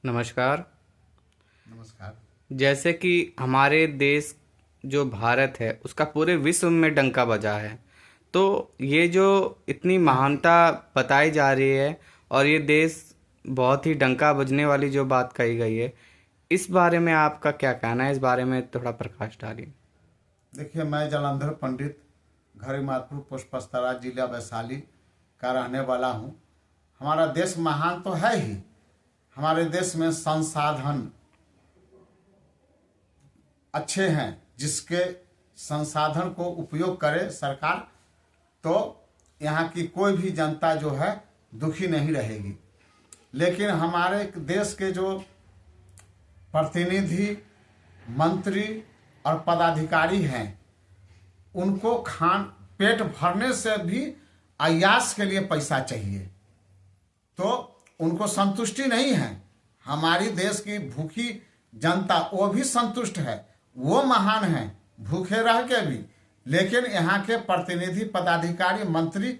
नमस्कार। नमस्कार। जैसे कि हमारे देश जो भारत है उसका पूरे विश्व में डंका बजा है, तो ये जो इतनी महानता बताई जा रही है और ये देश बहुत ही डंका बजने वाली जो बात कही गई है, इस बारे में आपका क्या कहना है? इस बारे में थोड़ा प्रकाश डालिए। देखिए, मैं जलंधर पंडित घड़ीमातपुर पुष्पस्तरा जिला वैशाली का रहने वाला हूँ। हमारा देश महान तो है ही। हमारे देश में संसाधन अच्छे हैं, जिसके संसाधन को उपयोग करे सरकार, तो यहाँ की कोई भी जनता जो है दुखी नहीं रहेगी। लेकिन हमारे देश के जो प्रतिनिधि, मंत्री और पदाधिकारी हैं, उनको पेट भरने से भी अय्याश के लिए पैसा चाहिए, तो उनको संतुष्टि नहीं है। हमारी देश की भूखी जनता वो भी संतुष्ट है, वो महान है भूखे रह के भी। लेकिन यहाँ के प्रतिनिधि, पदाधिकारी, मंत्री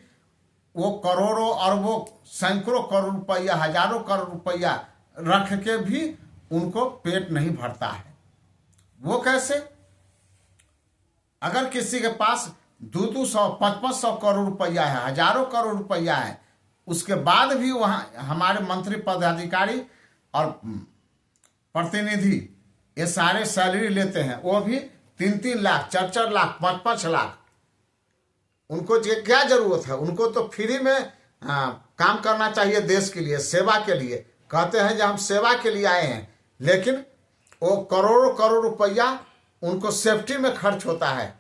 वो करोड़ों अरबों सैकड़ों करोड़ रुपया, हजारों करोड़ रुपया रख के भी उनको पेट नहीं भरता है। वो कैसे? अगर किसी के पास 200 500 करोड़ रुपया है, हजारों करोड़ रुपया है, उसके बाद भी वहाँ हमारे मंत्री, पदाधिकारी और प्रतिनिधि ये सारे सैलरी लेते हैं, वो भी 3-3 लाख, 4-4 लाख, 5-5 लाख। उनको क्या जरूरत है? उनको तो फ्री में काम करना चाहिए, देश के लिए, सेवा के लिए। कहते हैं कि हम सेवा के लिए आए हैं, लेकिन वो करोड़ों करोड़ रुपया उनको सेफ्टी में खर्च होता है।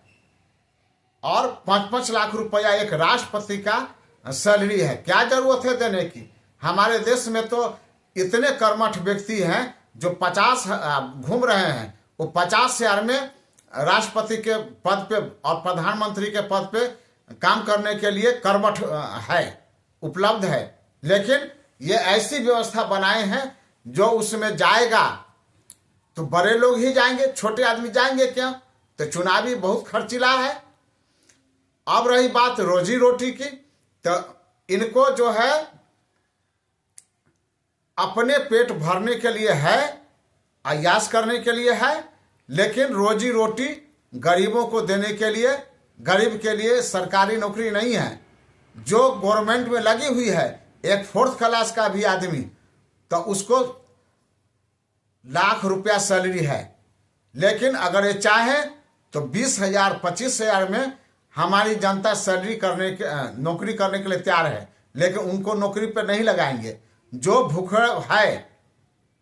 और 5-5 लाख रुपया एक राष्ट्रपति का सैलरी है। क्या जरूरत है देने की? हमारे देश में तो इतने कर्मठ व्यक्ति हैं जो 50 घूम रहे हैं। वो 50,000 में राष्ट्रपति के पद पे और प्रधानमंत्री के पद पे काम करने के लिए कर्मठ है, उपलब्ध है। लेकिन ये ऐसी व्यवस्था बनाए हैं जो उसमें जाएगा तो बड़े लोग ही जाएंगे, छोटे आदमी जाएंगे क्या? तो चुनावी बहुत खर्चीला है। अब रही बात रोजी रोटी की, तो इनको जो है अपने पेट भरने के लिए है, अय्याश करने के लिए है, लेकिन रोजी रोटी गरीबों को देने के लिए, गरीब के लिए सरकारी नौकरी नहीं है। जो गवर्नमेंट में लगी हुई है, एक 4th क्लास का भी आदमी, तो उसको लाख रुपया सैलरी है। लेकिन अगर ये चाहे तो 20,000 25,000 में हमारी जनता सैलरी करने के नौकरी करने के लिए तैयार है, लेकिन उनको नौकरी पर नहीं लगाएंगे। जो भूखा है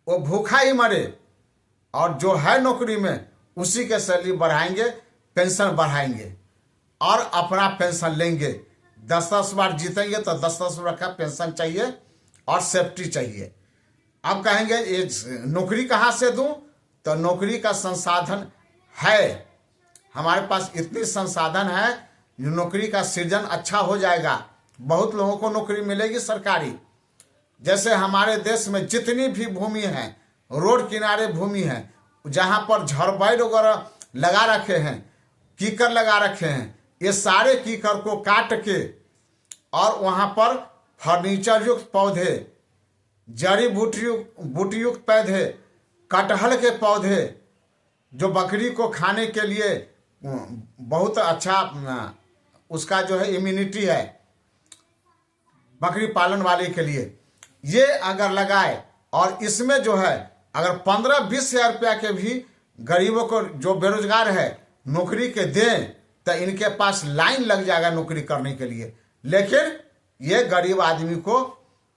वो भूखा ही मरे, और जो है नौकरी में उसी के सैलरी बढ़ाएंगे, पेंशन बढ़ाएंगे और अपना पेंशन लेंगे। 10-10 बार जीतेंगे तो 10-10 रुपये का पेंशन चाहिए और सेफ्टी चाहिए। अब कहेंगे ये नौकरी कहाँ से दूं? तो नौकरी का संसाधन है, हमारे पास इतनी संसाधन है, नौकरी का सृजन अच्छा हो जाएगा, बहुत लोगों को नौकरी मिलेगी सरकारी। जैसे हमारे देश में जितनी भी भूमि है, रोड किनारे भूमि है, जहाँ पर झड़बैल वगैरह लगा रखे हैं, कीकर लगा रखे हैं, ये सारे कीकर को काट के और वहाँ पर फर्नीचर युक्त पौधे, जड़ी बूटियुक्त पौधे, कटहल के पौधे, जो बकरी को खाने के लिए बहुत अच्छा, उसका जो है इम्यूनिटी है बकरी पालन वाले के लिए, ये अगर लगाए और इसमें जो है अगर 15-20 हजार रुपया के भी गरीबों को, जो बेरोजगार है, नौकरी के दें, तो इनके पास लाइन लग जाएगा नौकरी करने के लिए। लेकिन ये गरीब आदमी को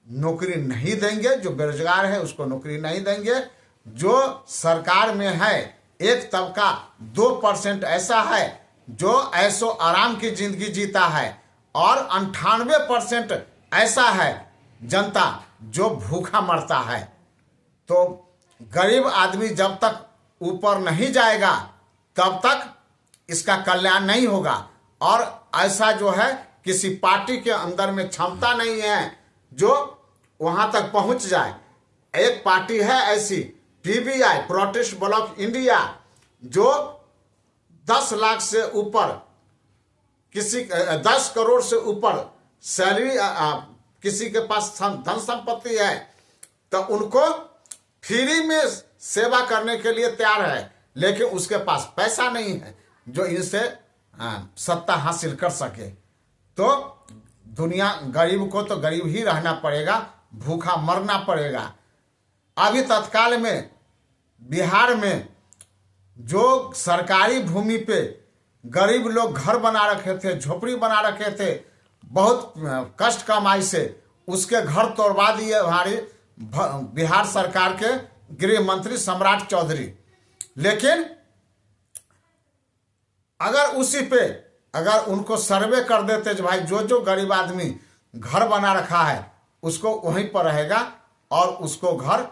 नौकरी नहीं देंगे, जो बेरोजगार है उसको नौकरी नहीं देंगे। जो सरकार में है एक तबका 2% ऐसा है जो ऐसो आराम की जिंदगी जीता है, और 98% ऐसा है जनता जो भूखा मरता है। तो गरीब आदमी जब तक ऊपर नहीं जाएगा तब तक इसका कल्याण नहीं होगा। और ऐसा जो है किसी पार्टी के अंदर में क्षमता नहीं है जो वहां तक पहुंच जाए। एक पार्टी है ऐसी, PBI, प्रोटेस्ट ब्लॉक इंडिया, जो 10 लाख से ऊपर, किसी 10 करोड़ से ऊपर सैलरी किसी के पास धन संपत्ति है तो उनको फ्री में सेवा करने के लिए तैयार है, लेकिन उसके पास पैसा नहीं है जो इनसे सत्ता हासिल कर सके। तो दुनिया, गरीब को तो गरीब ही रहना पड़ेगा, भूखा मरना पड़ेगा। अभी तत्काल में बिहार में जो सरकारी भूमि पे गरीब लोग घर बना रखे थे, झोपड़ी बना रखे थे बहुत कष्ट कमाई से, उसके घर तोड़वा दिए हमारी बिहार सरकार के गृह मंत्री सम्राट चौधरी। लेकिन अगर उसी पे अगर उनको सर्वे कर देते जो भाई जो जो गरीब आदमी घर बना रखा है उसको वहीं पर रहेगा और उसको घर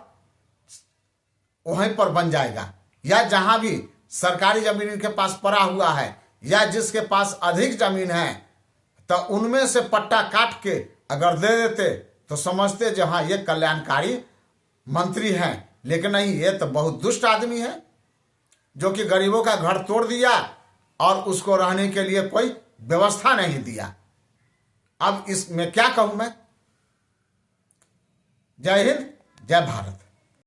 वहीं पर बन जाएगा, या जहां भी सरकारी जमीन इनके पास पड़ा हुआ है या जिसके पास अधिक जमीन है तो उनमें से पट्टा काट के अगर दे देते तो समझते जो हाँ ये कल्याणकारी मंत्री हैं। लेकिन नहीं, ये तो बहुत दुष्ट आदमी है जो कि गरीबों का घर तोड़ दिया और उसको रहने के लिए कोई व्यवस्था नहीं दिया। अब इसमें क्या कहूं मैं। जय हिंद, जय भारत।